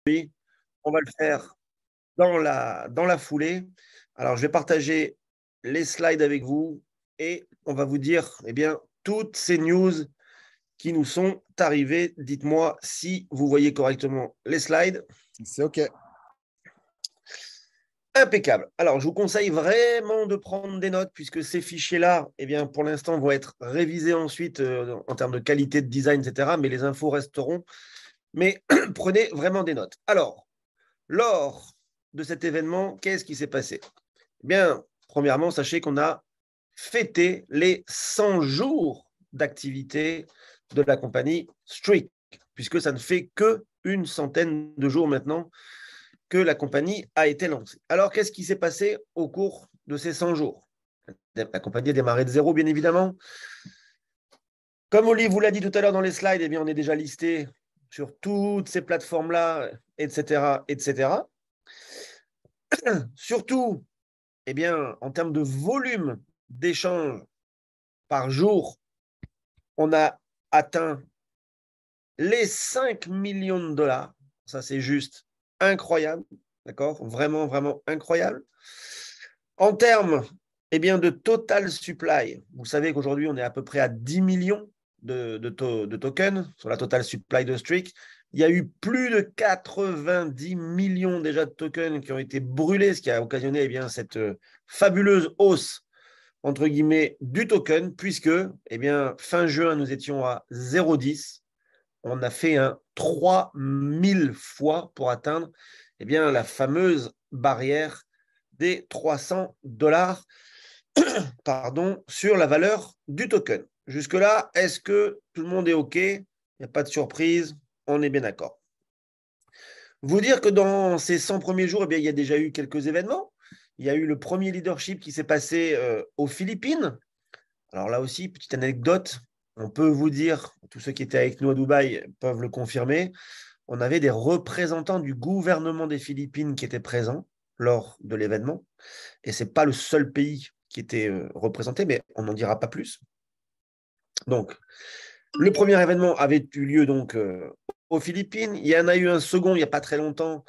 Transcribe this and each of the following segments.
On va le faire dans la foulée. Alors, je vais partager les slides avec vous et on va vous dire toutes ces news qui nous sont arrivées. Dites-moi si vous voyez correctement les slides. C'est OK. Impeccable. Alors, je vous conseille vraiment de prendre des notes puisque ces fichiers-là, pour l'instant, vont être révisés ensuite en termes de qualité de design, etc. Mais les infos resteront. Mais prenez vraiment des notes. Alors, lors de cet événement, qu'est-ce qui s'est passé? Premièrement, sachez qu'on a fêté les 100 jours d'activité de la compagnie Streak, puisque ça ne fait qu'une centaine de jours maintenant que la compagnie a été lancée. Alors, qu'est-ce qui s'est passé au cours de ces 100 jours? La compagnie a démarré de zéro, bien évidemment. Comme Olive vous l'a dit tout à l'heure dans les slides, on est déjà listé sur toutes ces plateformes-là, etc., etc. Surtout, en termes de volume d'échanges par jour, on a atteint les 5 millions de dollars. Ça, c'est juste incroyable. D'accord? Vraiment, vraiment incroyable. En termes de total supply, vous savez qu'aujourd'hui, on est à peu près à 10 millions de tokens sur la total supply de Streak. Il y a eu plus de 90 millions déjà de tokens qui ont été brûlés, ce qui a occasionné cette fabuleuse hausse, entre guillemets, du token, puisque fin juin, nous étions à 0,10. On a fait un 3000 fois pour atteindre la fameuse barrière des 300 dollars sur la valeur du token. Jusque-là, est-ce que tout le monde est OK? Il n'y a pas de surprise, on est bien d'accord. Vous dire que dans ces 100 premiers jours, il y a déjà eu quelques événements. Il y a eu le premier leadership qui s'est passé aux Philippines. Alors là aussi, petite anecdote, on peut vous dire, tous ceux qui étaient avec nous à Dubaï peuvent le confirmer, on avait des représentants du gouvernement des Philippines qui étaient présents lors de l'événement. Et ce n'est pas le seul pays qui était représenté, mais on n'en dira pas plus. Donc, le premier événement avait eu lieu donc aux Philippines. Il y en a eu un second il n'y a pas très longtemps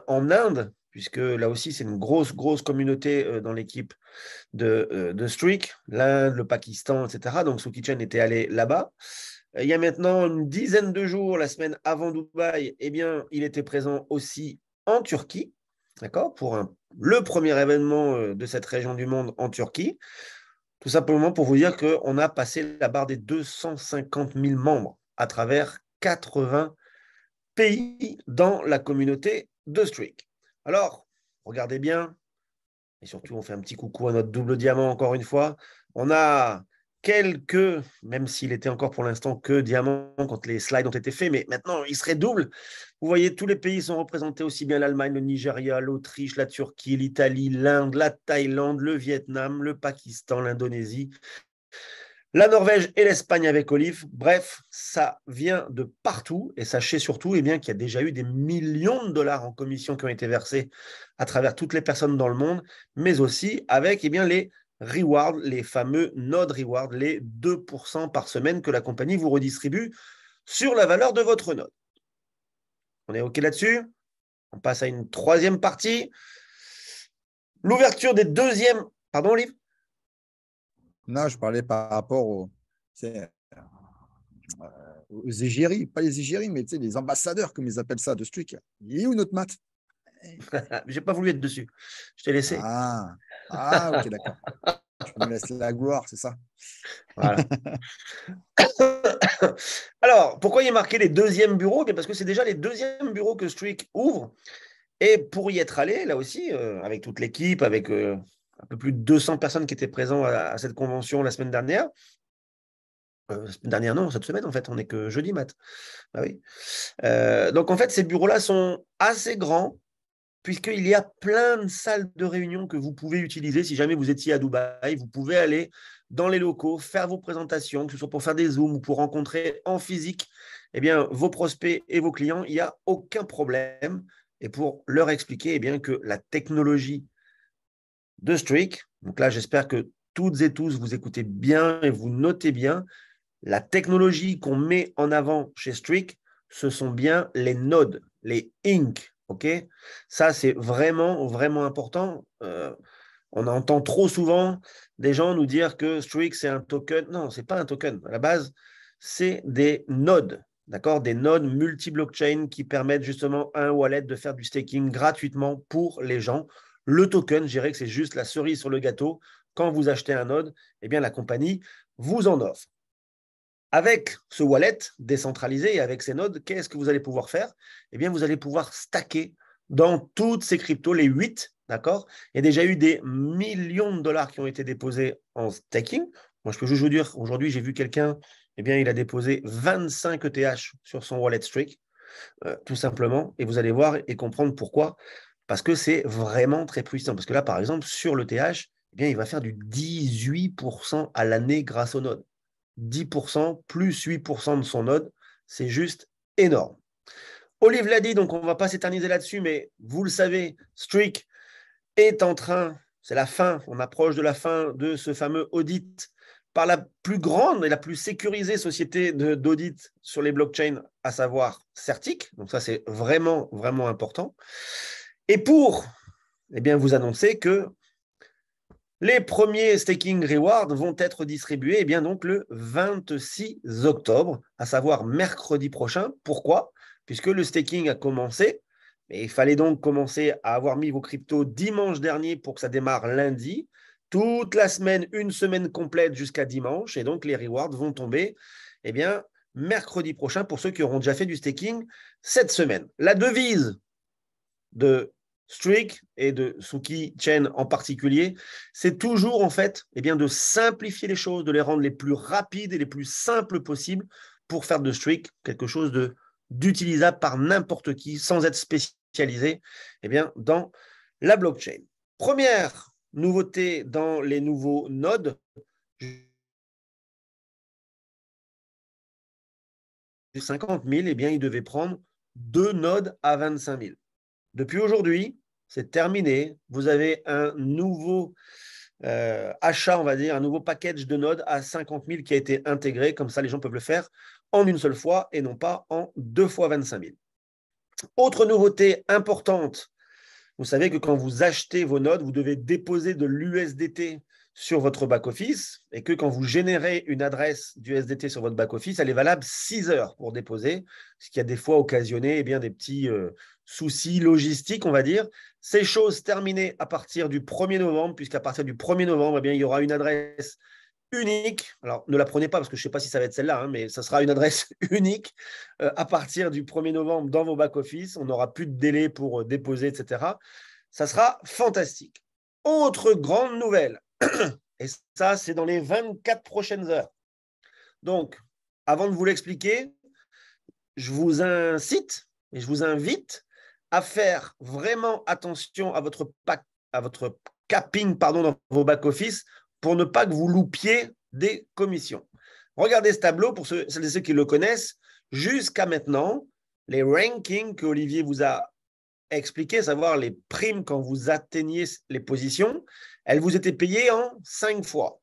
en Inde, puisque là aussi, c'est une grosse communauté dans l'équipe de Streak, l'Inde, le Pakistan, etc. Donc, Suki Chen était allé là-bas. Il y a maintenant une dizaine de jours, la semaine avant Dubaï, il était présent aussi en Turquie, d'accord, pour le premier événement de cette région du monde en Turquie. Tout simplement pour vous dire qu'on a passé la barre des 250 000 membres à travers 80 pays dans la communauté de Streak. Alors, regardez bien, et surtout, on fait un petit coucou à notre double diamant encore une fois. On a quelques, même s'il était encore pour l'instant que diamant quand les slides ont été faits, mais maintenant, il serait double. Vous voyez, tous les pays sont représentés, aussi bien l'Allemagne, le Nigeria, l'Autriche, la Turquie, l'Italie, l'Inde, la Thaïlande, le Vietnam, le Pakistan, l'Indonésie, la Norvège et l'Espagne avec Olive. Bref, ça vient de partout. Et sachez surtout qu'il y a déjà eu des millions de dollars en commissions qui ont été versés à travers toutes les personnes dans le monde, mais aussi avec les rewards, les fameux node rewards, les 2% par semaine que la compagnie vous redistribue sur la valeur de votre node. On est OK là-dessus? On passe à une troisième partie. L'ouverture des deuxièmes... Pardon, Olive? Non, je parlais par rapport aux égéries, pas les égéries, mais les ambassadeurs, comme ils appellent ça, de Streak. Il est où notre mat? J'ai pas voulu être dessus. Je t'ai laissé. Ok, d'accord. Tu me laisses la gloire, c'est ça? Voilà. Alors, pourquoi il est marqué les deuxièmes bureaux? Parce que c'est déjà les deuxièmes bureaux que Streak ouvre. Et pour y être allé, là aussi, avec toute l'équipe, avec un peu plus de 200 personnes qui étaient présentes à cette convention la semaine dernière. La semaine dernière, non, cette semaine, en fait, on n'est que jeudi, Matt. Ah oui. Donc, en fait, ces bureaux-là sont assez grands, puisqu'il y a plein de salles de réunion que vous pouvez utiliser. Si jamais vous étiez à Dubaï, vous pouvez aller dans les locaux, faire vos présentations, que ce soit pour faire des Zooms ou pour rencontrer en physique vos prospects et vos clients. Il n'y a aucun problème. Et pour leur expliquer que la technologie de Streak, donc là, j'espère que toutes et tous, vous écoutez bien et vous notez bien, la technologie qu'on met en avant chez Streak, ce sont bien les nodes les Inc. Ok, ça, c'est vraiment, vraiment important. On entend trop souvent des gens nous dire que Streak, c'est un token. Non, ce n'est pas un token. À la base, c'est des nodes. D'accord, des nodes multi-blockchain qui permettent justement à un wallet de faire du staking gratuitement pour les gens. Le token, je dirais que c'est juste la cerise sur le gâteau. Quand vous achetez un node, eh bien, la compagnie vous en offre. Avec ce wallet décentralisé et avec ces nodes, qu'est-ce que vous allez pouvoir faire? Eh bien, vous allez pouvoir stacker dans toutes ces cryptos, les 8, d'accord? Il y a déjà eu des millions de dollars qui ont été déposés en staking. Moi, je peux juste vous dire, aujourd'hui, j'ai vu quelqu'un, eh bien, il a déposé 25 ETH sur son wallet Streak, tout simplement, et vous allez voir et comprendre pourquoi. Parce que c'est vraiment très puissant. Parce que là, par exemple, sur l'ETH, eh bien, il va faire du 18% à l'année grâce aux nodes. 10% plus 8% de son node, c'est juste énorme. Olive l'a dit, donc on ne va pas s'éterniser là-dessus, mais vous le savez, Streak est en train, c'est la fin, on approche de la fin de ce fameux audit par la plus grande et la plus sécurisée société d'audit sur les blockchains, à savoir Certic. Donc ça, c'est vraiment, vraiment important. Et pour vous annoncer que les premiers staking rewards vont être distribués donc le 26 octobre, à savoir mercredi prochain. Pourquoi? Puisque le staking a commencé, mais il fallait donc commencer à avoir mis vos cryptos dimanche dernier pour que ça démarre lundi. Toute la semaine, une semaine complète jusqu'à dimanche, et donc les rewards vont tomber mercredi prochain pour ceux qui auront déjà fait du staking cette semaine. La devise de Streak et de Suki Chain en particulier, c'est toujours en fait de simplifier les choses, de les rendre les plus rapides et les plus simples possibles pour faire de Streak quelque chose d'utilisable par n'importe qui sans être spécialisé dans la blockchain. Première nouveauté dans les nouveaux nodes, 50 000, il devait prendre 2 nodes à 25 000. Depuis aujourd'hui, c'est terminé. Vous avez un nouveau achat, on va dire, un nouveau package de nodes à 50 000 qui a été intégré. Comme ça, les gens peuvent le faire en une seule fois et non pas en 2 fois 25 000. Autre nouveauté importante, vous savez que quand vous achetez vos nodes, vous devez déposer de l'USDT sur votre back-office et que quand vous générez une adresse d'USDT sur votre back-office, elle est valable 6 heures pour déposer, ce qui a des fois occasionné des petits soucis logistiques, on va dire. Ces choses terminées à partir du 1er novembre, puisqu'à partir du 1er novembre, il y aura une adresse unique. Alors, ne la prenez pas parce que je ne sais pas si ça va être celle-là, mais ça sera une adresse unique à partir du 1er novembre dans vos back-office. On n'aura plus de délai pour déposer, etc. Ça sera fantastique. Autre grande nouvelle, et ça, c'est dans les 24 prochaines heures. Donc, avant de vous l'expliquer, je vous incite et je vous invite à faire vraiment attention à votre capping dans vos back-office pour ne pas que vous loupiez des commissions. Regardez ce tableau pour celles et ceux qui le connaissent. Jusqu'à maintenant, les rankings que Olivier vous a expliqué, savoir les primes quand vous atteigniez les positions, elles vous étaient payées en 5 fois.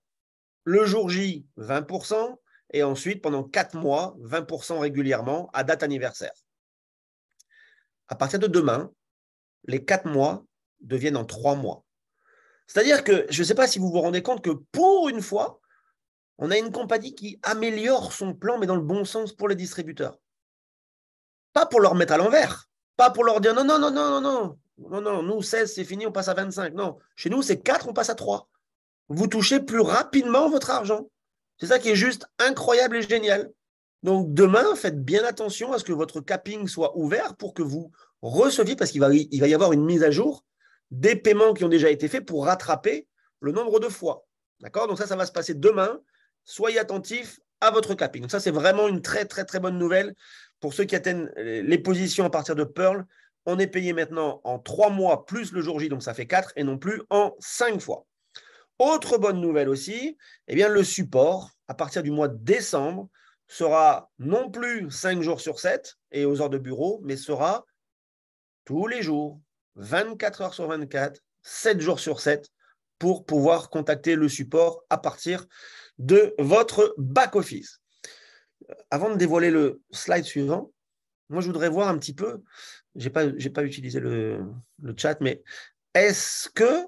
Le jour J, 20%, et ensuite, pendant 4 mois, 20% régulièrement à date anniversaire. À partir de demain, les 4 mois deviennent en 3 mois. C'est-à-dire que, je ne sais pas si vous vous rendez compte que pour une fois, on a une compagnie qui améliore son plan, mais dans le bon sens pour les distributeurs. Pas pour leur mettre à l'envers, pas pour leur dire non, nous 16, c'est fini, on passe à 25. Non, chez nous, c'est 4, on passe à 3. Vous touchez plus rapidement votre argent. C'est ça qui est juste incroyable et génial. Donc, demain, faites bien attention à ce que votre capping soit ouvert pour que vous receviez, parce qu'il va y avoir une mise à jour des paiements qui ont déjà été faits pour rattraper le nombre de fois. D'accord? Donc, ça va se passer demain. Soyez attentifs à votre capping. Donc, ça, c'est vraiment une très, très, très bonne nouvelle. Pour ceux qui atteignent les positions à partir de Pearl, on est payé maintenant en 3 mois plus le jour J, donc ça fait 4, et non plus en 5 fois. Autre bonne nouvelle aussi, le support, à partir du mois de décembre, sera non plus 5 jours sur 7 et aux heures de bureau, mais sera tous les jours, 24 heures sur 24, 7 jours sur 7, pour pouvoir contacter le support à partir de votre back-office. Avant de dévoiler le slide suivant, moi, je voudrais voir un petit peu j'ai pas utilisé le chat, mais est-ce que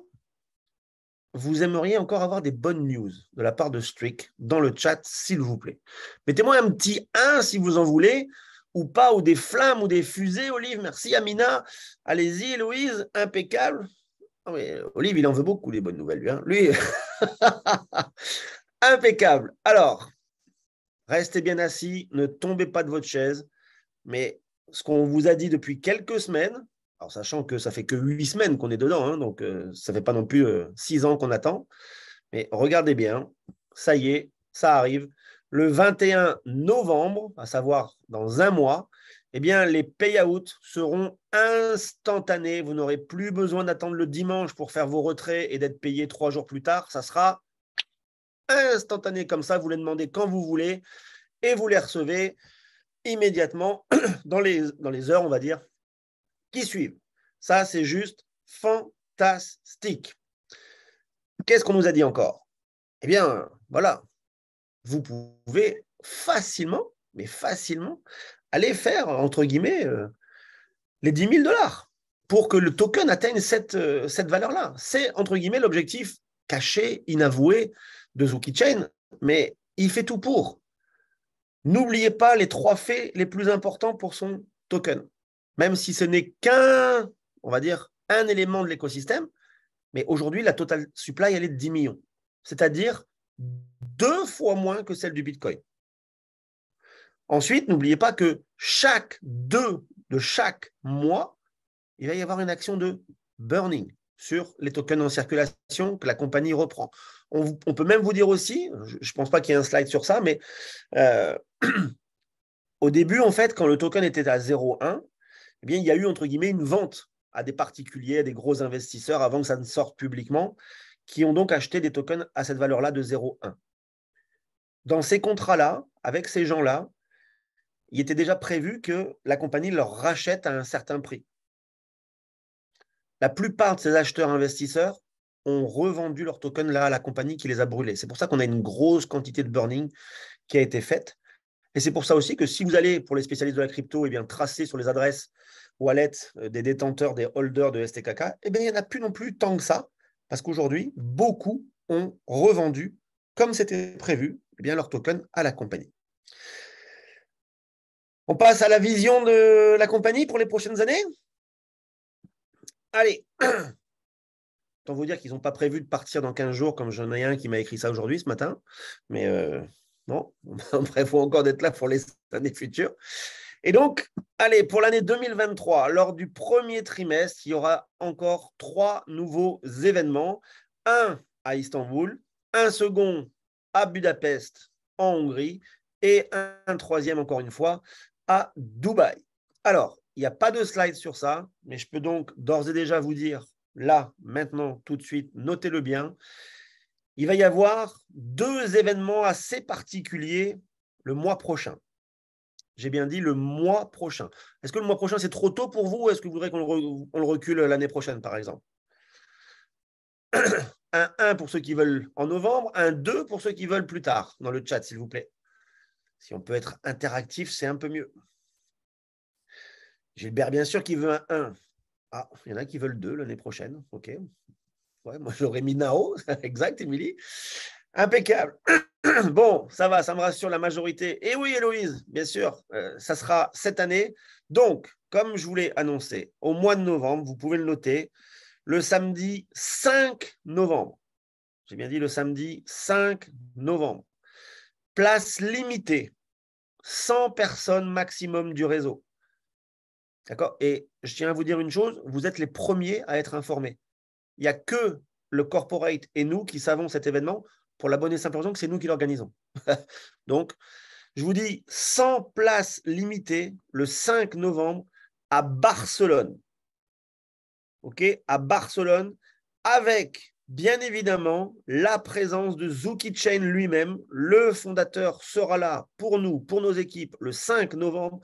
vous aimeriez encore avoir des bonnes news de la part de Strick dans le chat, s'il vous plaît? Mettez-moi un petit 1 si vous en voulez, ou pas, ou des flammes, ou des fusées, Olive. Merci, Amina. Allez-y, Héloïse, impeccable. Ah oui, Olive, il en veut beaucoup, les bonnes nouvelles, lui. Hein. Lui, impeccable. Alors, restez bien assis, ne tombez pas de votre chaise, mais ce qu'on vous a dit depuis quelques semaines, alors sachant que ça fait que 8 semaines qu'on est dedans, hein, donc ça ne fait pas non plus 6 ans qu'on attend, mais regardez bien, ça y est, ça arrive. Le 21 novembre, à savoir dans un mois, eh bien, les payouts seront instantanés. Vous n'aurez plus besoin d'attendre le dimanche pour faire vos retraits et d'être payé 3 jours plus tard. Ça sera instantané comme ça. Vous les demandez quand vous voulez et vous les recevez immédiatement dans les heures, on va dire, qui suivent. Ça, c'est juste fantastique. Qu'est-ce qu'on nous a dit encore? Eh bien, voilà, vous pouvez facilement, mais facilement, aller faire, entre guillemets, les 10 000 $ pour que le token atteigne cette valeur-là. C'est, entre guillemets, l'objectif caché, inavoué de Zookie Chain, mais il fait tout pour. N'oubliez pas les 3 faits les plus importants pour son token, même si ce n'est qu'un, on va dire, un élément de l'écosystème, mais aujourd'hui, la total supply, elle est de 10 millions, c'est-à-dire 2 fois moins que celle du Bitcoin. Ensuite, n'oubliez pas que chaque mois, il va y avoir une action de burning sur les tokens en circulation que la compagnie reprend. On peut même vous dire aussi, je ne pense pas qu'il y ait un slide sur ça, mais au début, en fait, quand le token était à 0,1, eh bien, il y a eu, entre guillemets, une vente à des particuliers, à des gros investisseurs, avant que ça ne sorte publiquement, qui ont donc acheté des tokens à cette valeur-là de 0,1. Dans ces contrats-là, avec ces gens-là, il était déjà prévu que la compagnie leur rachète à un certain prix. La plupart de ces acheteurs investisseurs ont revendu leurs tokens là à la compagnie qui les a brûlés. C'est pour ça qu'on a une grosse quantité de burning qui a été faite. Et c'est pour ça aussi que si vous allez, pour les spécialistes de la crypto, tracer sur les adresses wallet des détenteurs, des holders de STKK, il n'y en a plus non plus tant que ça, parce qu'aujourd'hui, beaucoup ont revendu, comme c'était prévu, leurs tokens à la compagnie. On passe à la vision de la compagnie pour les prochaines années. Allez, autant vous dire qu'ils n'ont pas prévu de partir dans 15 jours, comme j'en ai un qui m'a écrit ça aujourd'hui, ce matin. Mais non, on prévoit encore d'être là pour les années futures. Et donc, allez, pour l'année 2023, lors du premier trimestre, il y aura encore 3 nouveaux événements. Un à Istanbul, un second à Budapest, en Hongrie, et un troisième, encore une fois, à Dubaï. Alors, il n'y a pas de slide sur ça, mais je peux donc d'ores et déjà vous dire, là, maintenant, tout de suite, notez-le bien, il va y avoir 2 événements assez particuliers le mois prochain. J'ai bien dit le mois prochain. Est-ce que le mois prochain, c'est trop tôt pour vous ou est-ce que vous voudrez qu'on le recule l'année prochaine, par exemple? Un 1 pour ceux qui veulent en novembre, un 2 pour ceux qui veulent plus tard, dans le chat, s'il vous plaît. Si on peut être interactif, c'est un peu mieux. Gilbert, bien sûr, qui veut un 1. Ah, il y en a qui veulent 2 l'année prochaine. OK. Ouais, moi, j'aurais mis Nao. Exact, Émilie. Impeccable. Bon, ça va, ça me rassure la majorité. Et oui, Héloïse, bien sûr, ça sera cette année. Donc, comme je vous l'ai annoncé, au mois de novembre, vous pouvez le noter, le samedi 5 novembre. J'ai bien dit le samedi 5 novembre. Place limitée, 100 personnes maximum du réseau. D'accord? Et je tiens à vous dire une chose, vous êtes les premiers à être informés. Il n'y a que le corporate et nous qui savons cet événement pour la bonne et simple raison que c'est nous qui l'organisons. Donc, je vous dis 100 places limitées le 5 novembre à Barcelone. OK? À Barcelone, avec bien évidemment la présence de Zookie Chain lui-même. Le fondateur sera là pour nous, pour nos équipes, le 5 novembre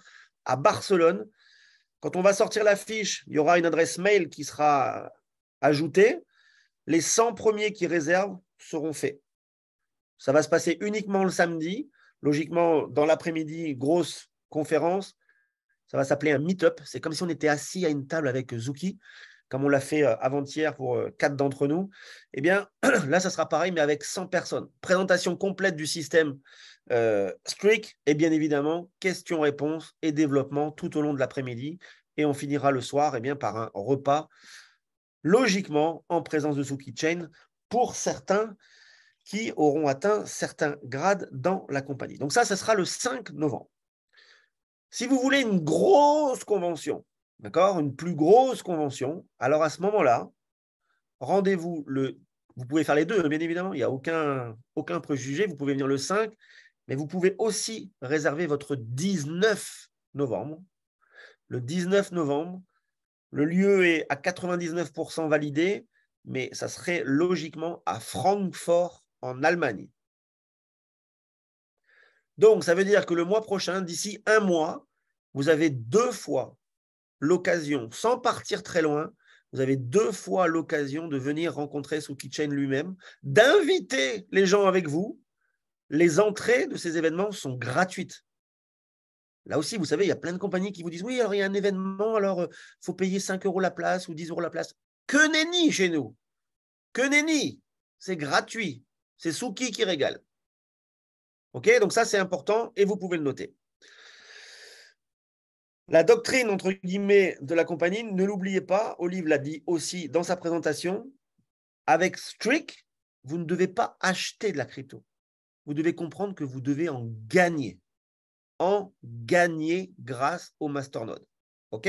à Barcelone. Quand on va sortir la fiche, il y aura une adresse mail qui sera ajoutée. Les 100 premiers qui réservent seront faits. Ça va se passer uniquement le samedi. Logiquement, dans l'après-midi, grosse conférence. Ça va s'appeler un meet-up. C'est comme si on était assis à une table avec Zuki, comme on l'a fait avant-hier pour 4 d'entre nous. Eh bien, là, ça sera pareil, mais avec 100 personnes. Présentation complète du système Streak et bien évidemment, questions-réponses et développement tout au long de l'après-midi. Et on finira le soir par un repas, logiquement en présence de Zuki Chain, pour certains qui auront atteint certains grades dans la compagnie. Donc ça sera le 5 novembre. Si vous voulez une grosse convention, d'accord, une plus grosse convention, alors à ce moment-là, rendez-vous vous pouvez faire les deux, bien évidemment, il n'y a aucun préjugé, vous pouvez venir le 5, mais vous pouvez aussi réserver votre 19 novembre. Le 19 novembre, le lieu est à 99% validé, mais ça serait logiquement à Francfort, en Allemagne. Donc, ça veut dire que le mois prochain, d'ici un mois, vous avez 2 fois l'occasion, sans partir très loin, vous avez 2 fois l'occasion de venir rencontrer Zuki Chain lui-même, d'inviter les gens avec vous. Les entrées de ces événements sont gratuites. Là aussi, vous savez, il y a plein de compagnies qui vous disent « Oui, alors il y a un événement, alors il faut payer 5 € la place ou 10 € la place. » Que nenni chez nous. Que nenni. C'est gratuit. C'est Zuki qui régale. OK, donc ça, c'est important et vous pouvez le noter. La doctrine, entre guillemets, de la compagnie, ne l'oubliez pas, Olive l'a dit aussi dans sa présentation, avec Streak, vous ne devez pas acheter de la crypto. Vous devez comprendre que vous devez en gagner. En gagner grâce au masternode. OK?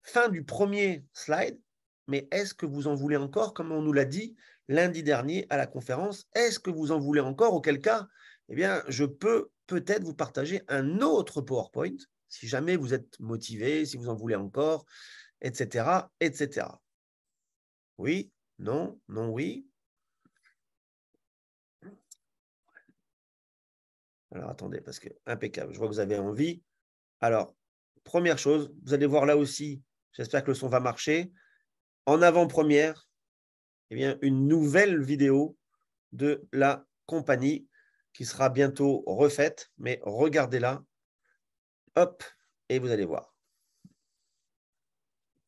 Fin du premier slide, mais est-ce que vous en voulez encore, comme on nous l'a dit lundi dernier à la conférence, est-ce que vous en voulez encore, auquel cas, eh bien, je peux peut-être vous partager un autre PowerPoint, si jamais vous êtes motivé, si vous en voulez encore, etc., etc. Oui, non, non, oui. Alors, attendez, parce que impeccable, je vois que vous avez envie. Alors, première chose, vous allez voir là aussi, j'espère que le son va marcher. En avant-première, eh bien, une nouvelle vidéo de la compagnie qui sera bientôt refaite, mais regardez-la. Hop, et vous allez voir.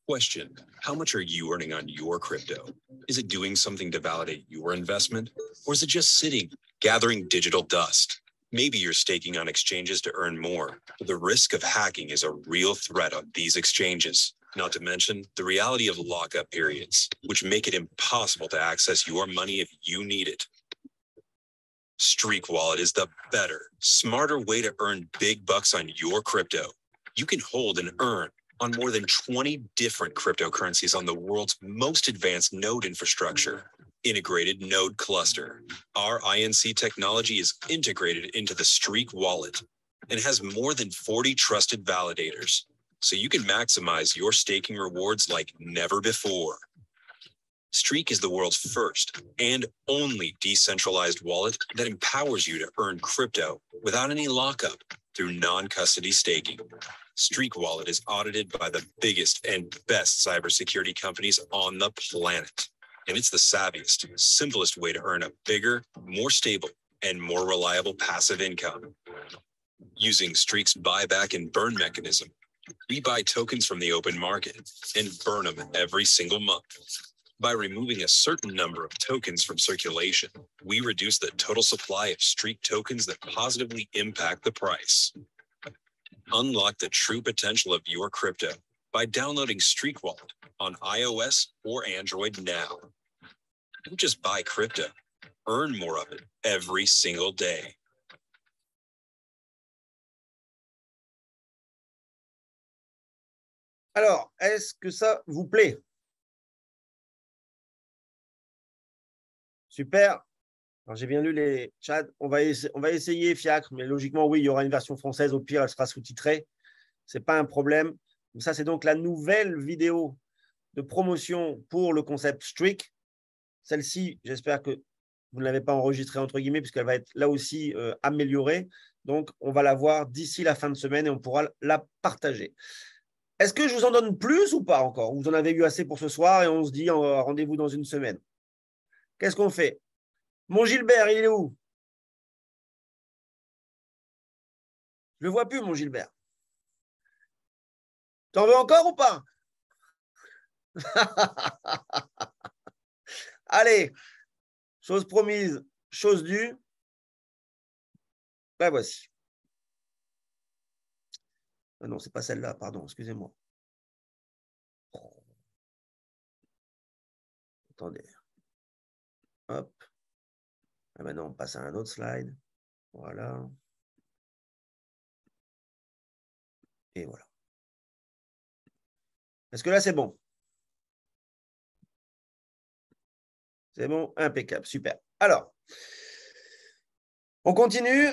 Question: how much are you earning on your crypto? Is it doing something to validate your investment? Or is it just sitting, gathering digital dust? Maybe you're staking on exchanges to earn more, but the risk of hacking is a real threat on these exchanges. Not to mention the reality of lockup periods, which make it impossible to access your money if you need it. Streak Wallet is the better, smarter way to earn big bucks on your crypto. You can hold and earn on more than 20 different cryptocurrencies on the world's most advanced node infrastructure, Integrated Node Cluster. Our INC technology is integrated into the Streak Wallet and has more than 40 trusted validators, so you can maximize your staking rewards like never before. Streak is the world's first and only decentralized wallet that empowers you to earn crypto without any lockup through non-custody staking. Streak Wallet is audited by the biggest and best cybersecurity companies on the planet. And it's the savviest, simplest way to earn a bigger, more stable, and more reliable passive income. Using Streak's buyback and burn mechanism, we buy tokens from the open market and burn them every single month. By removing a certain number of tokens from circulation, we reduce the total supply of Streak tokens that positively impact the price. Unlock the true potential of your crypto by downloading Streak Wallet on iOS or Android now. Don't just buy crypto, earn more of it every single day. Alors, est-ce que ça vous plaît? Super. Alors, j'ai bien lu les chats. On va essayer Fiacre, mais logiquement, oui, il y aura une version française. Au pire, elle sera sous-titrée. Ce n'est pas un problème. Ça, c'est donc la nouvelle vidéo de promotion pour le concept Streak. Celle-ci, j'espère que vous ne l'avez pas enregistrée, entre guillemets, puisqu'elle va être là aussi améliorée. Donc, on va la voir d'ici la fin de semaine et on pourra la partager. Est-ce que je vous en donne plus ou pas encore? Vous en avez eu assez pour ce soir et on se dit rendez-vous dans une semaine. Qu'est-ce qu'on fait? Mon Gilbert, il est où? Je ne le vois plus, mon Gilbert. T'en veux encore ou pas? Allez, chose promise, chose due. La voici. Ah non, c'est pas celle-là, pardon, excusez-moi. Attendez. Hop. Et maintenant, on passe à un autre slide. Voilà. Et voilà. Est-ce que là, c'est bon? C'est bon? Impeccable, super. Alors, on continue.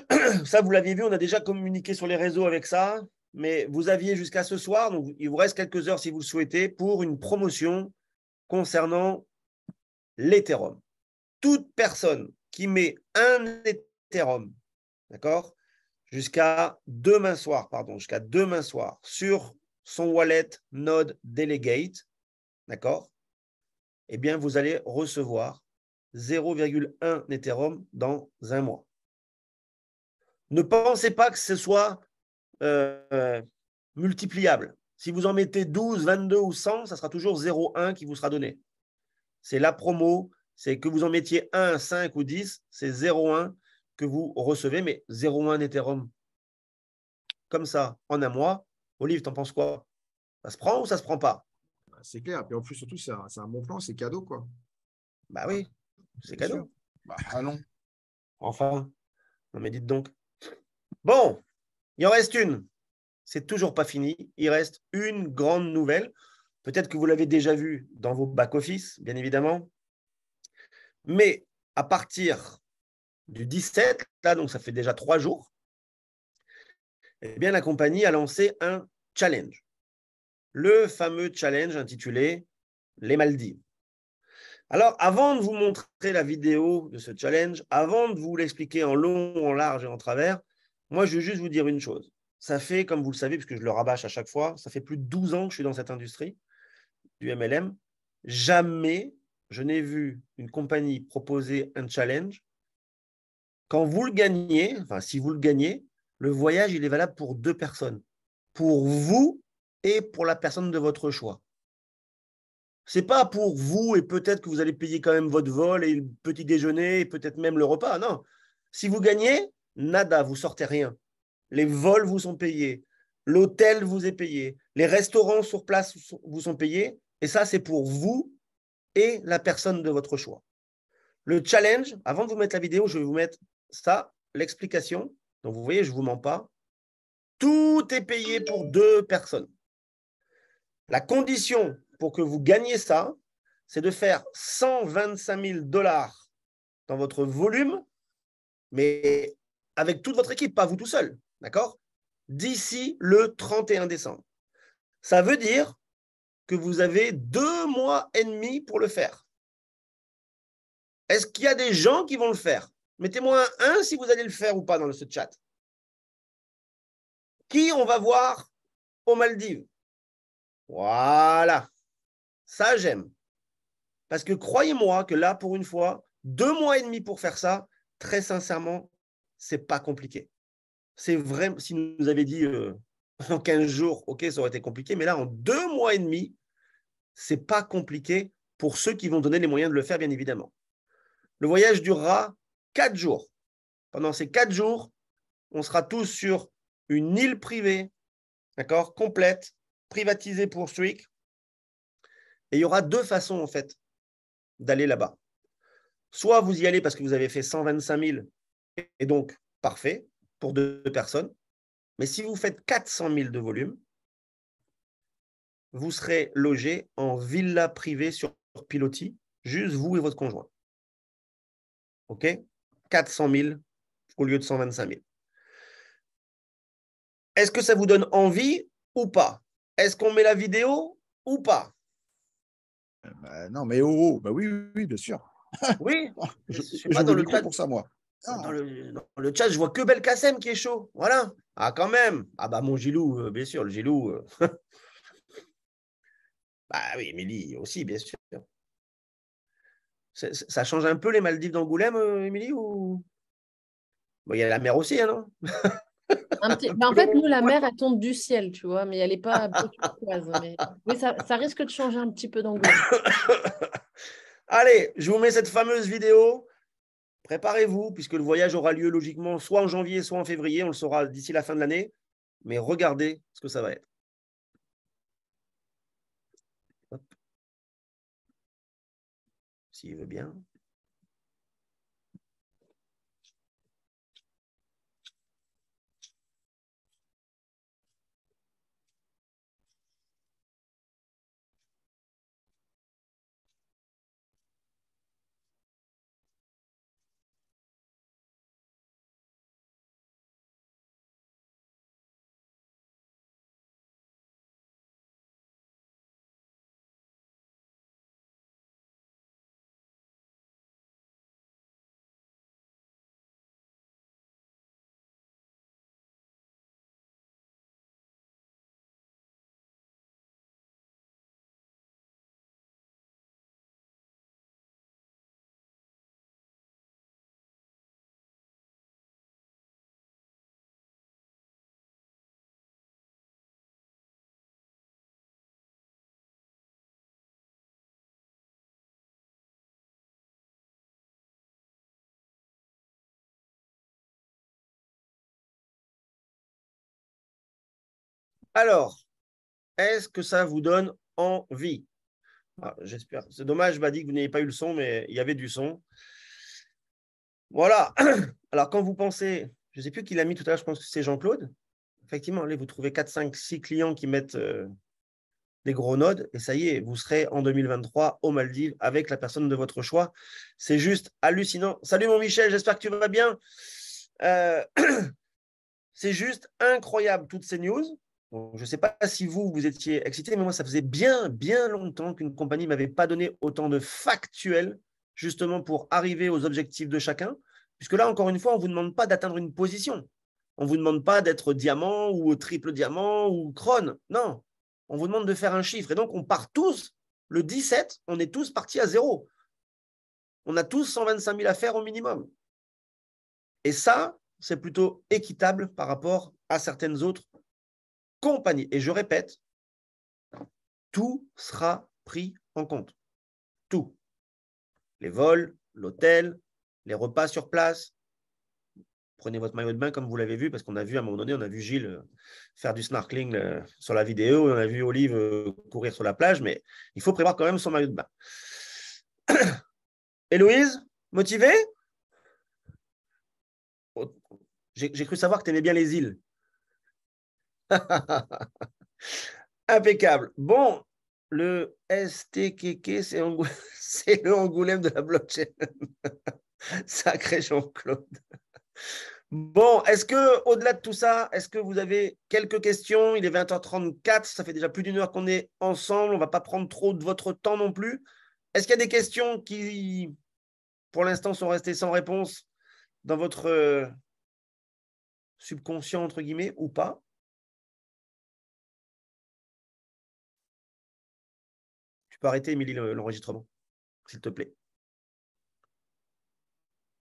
Ça, vous l'aviez vu, on a déjà communiqué sur les réseaux avec ça. Mais vous aviez jusqu'à ce soir, donc il vous reste quelques heures si vous le souhaitez, pour une promotion concernant l'Ethereum. Toute personne qui met un Ethereum, d'accord, jusqu'à demain soir, sur son wallet Node Delegate, d'accord, eh bien, vous allez recevoir 0,1 Ethereum dans un mois. Ne pensez pas que ce soit multipliable. Si vous en mettez 12, 22 ou 100, ça sera toujours 0,1 qui vous sera donné. C'est la promo, c'est que vous en mettiez 1, 5 ou 10, c'est 0,1 que vous recevez, mais 0,1 Ethereum. Comme ça, en un mois. Olive, t'en penses quoi? Ça se prend ou ça se prend pas? C'est clair. Et en plus, surtout, c'est un bon plan, c'est cadeau, quoi. Bah oui, c'est Bien sûr. cadeau. Bah, allons. Enfin, non mais dites donc. Bon, il en reste une. C'est toujours pas fini. Il reste une grande nouvelle. Peut-être que vous l'avez déjà vue dans vos back-office, bien évidemment. Mais à partir du 17, là, donc ça fait déjà 3 jours, eh bien, la compagnie a lancé un challenge. Le fameux challenge intitulé Les Maldives. Alors, avant de vous montrer la vidéo de ce challenge, avant de vous l'expliquer en long, en large et en travers, moi, je veux juste vous dire une chose. Ça fait, comme vous le savez, puisque je le rabâche à chaque fois, ça fait plus de 12 ans que je suis dans cette industrie du MLM. Jamais je n'ai vu une compagnie proposer un challenge. Quand vous le gagnez, enfin, si vous le gagnez, le voyage, il est valable pour 2 personnes. Pour vous et pour la personne de votre choix. Ce n'est pas pour vous et peut-être que vous allez payer quand même votre vol et le petit déjeuner et peut-être même le repas. Non. Si vous gagnez, nada, vous sortez rien. Les vols vous sont payés. L'hôtel vous est payé. Les restaurants sur place vous sont payés. Et ça, c'est pour vous et la personne de votre choix. Le challenge, avant de vous mettre la vidéo, je vais vous mettre ça, l'explication. Donc, vous voyez, je ne vous mens pas. Tout est payé pour 2 personnes. La condition pour que vous gagniez ça, c'est de faire 125 000 $ dans votre volume, mais avec toute votre équipe, pas vous tout seul, d'accord? D'ici le 31 décembre. Ça veut dire que vous avez 2 mois et demi pour le faire. Est-ce qu'il y a des gens qui vont le faire? Mettez-moi un 1 si vous allez le faire ou pas dans ce chat. Qui on va voir aux Maldives? Voilà. Ça, j'aime. Parce que croyez-moi que là, pour une fois, 2 mois et demi pour faire ça, très sincèrement, c'est pas compliqué. C'est vrai, si nous avait dit en 15 jours, ok, ça aurait été compliqué, mais là, en 2 mois et demi, c'est pas compliqué pour ceux qui vont donner les moyens de le faire, bien évidemment. Le voyage durera 4 jours. Pendant ces 4 jours, on sera tous sur une île privée, d'accord, complète, privatisée pour Streak. Et il y aura 2 façons, en fait, d'aller là-bas. Soit vous y allez parce que vous avez fait 125 000 et donc parfait pour 2 personnes. Mais si vous faites 400 000 de volume, vous serez logé en villa privée sur pilotis, juste vous et votre conjoint. OK? 400 000 au lieu de 125 000. Est-ce que ça vous donne envie ou pas? Est-ce qu'on met la vidéo ou pas? Non, mais oh, bah oui, oui, bien sûr. Oui, Je sais pas, vous micro pour ça, moi. dans le chat, je vois que Belkacem qui est chaud. Voilà. Ah, quand même. Ah, bah, mon Gilou, bien sûr, le Gilou. Bah oui, Émilie aussi, bien sûr. Ça change un peu les Maldives d'Angoulême, Émilie, ou... Bon, il y a la mer aussi, hein, non? Mais en fait, nous, la mer, elle tombe du ciel, tu vois, mais elle n'est pas bleue turquoise. Mais oui, ça risque de changer un petit peu d'angle. Allez, je vous mets cette fameuse vidéo. Préparez-vous, puisque le voyage aura lieu logiquement soit en janvier, soit en février. On le saura d'ici la fin de l'année. Mais regardez ce que ça va être. Hop. S'il veut bien. Alors, est-ce que ça vous donne envie? J'espère. C'est dommage, je m'ai dit que vous n'ayez pas eu le son, mais il y avait du son. Voilà. Alors, quand vous pensez, je ne sais plus qui l'a mis tout à l'heure, je pense que c'est Jean-Claude. Effectivement, allez, vous trouvez 4, 5, 6 clients qui mettent des gros nodes, et ça y est, vous serez en 2023 aux Maldives avec la personne de votre choix. C'est juste hallucinant. Salut mon Michel, j'espère que tu vas bien. C'est juste incroyable, toutes ces news. Bon, je ne sais pas si vous étiez excité, mais moi, ça faisait bien longtemps qu'une compagnie ne m'avait pas donné autant de factuels, justement pour arriver aux objectifs de chacun. Puisque là, encore une fois, on ne vous demande pas d'atteindre une position. On ne vous demande pas d'être diamant ou triple diamant ou crone. Non, on vous demande de faire un chiffre. Et donc, on part tous, le 17, on est tous partis à zéro. On a tous 125 000 à faire au minimum. Et ça, c'est plutôt équitable par rapport à certaines autres compagnie. Et je répète, tout sera pris en compte. Tout. Les vols, l'hôtel, les repas sur place. Prenez votre maillot de bain comme vous l'avez vu, parce qu'on a vu à un moment donné, on a vu Gilles faire du snorkeling sur la vidéo, on a vu Olive courir sur la plage, mais il faut prévoir quand même son maillot de bain. Héloïse, motivée? J'ai cru savoir que tu aimais bien les îles. Impeccable. Bon, le STKK, c'est le Angoulême de la blockchain. Sacré Jean-Claude. Bon, est-ce que, au-delà de tout ça, est-ce que vous avez quelques questions? Il est 20h34, ça fait déjà plus d'une heure qu'on est ensemble. On ne va pas prendre trop de votre temps non plus. Est-ce qu'il y a des questions qui, pour l'instant, sont restées sans réponse dans votre subconscient, entre guillemets, ou pas? Tu peux arrêter, Émilie, l'enregistrement, s'il te plaît.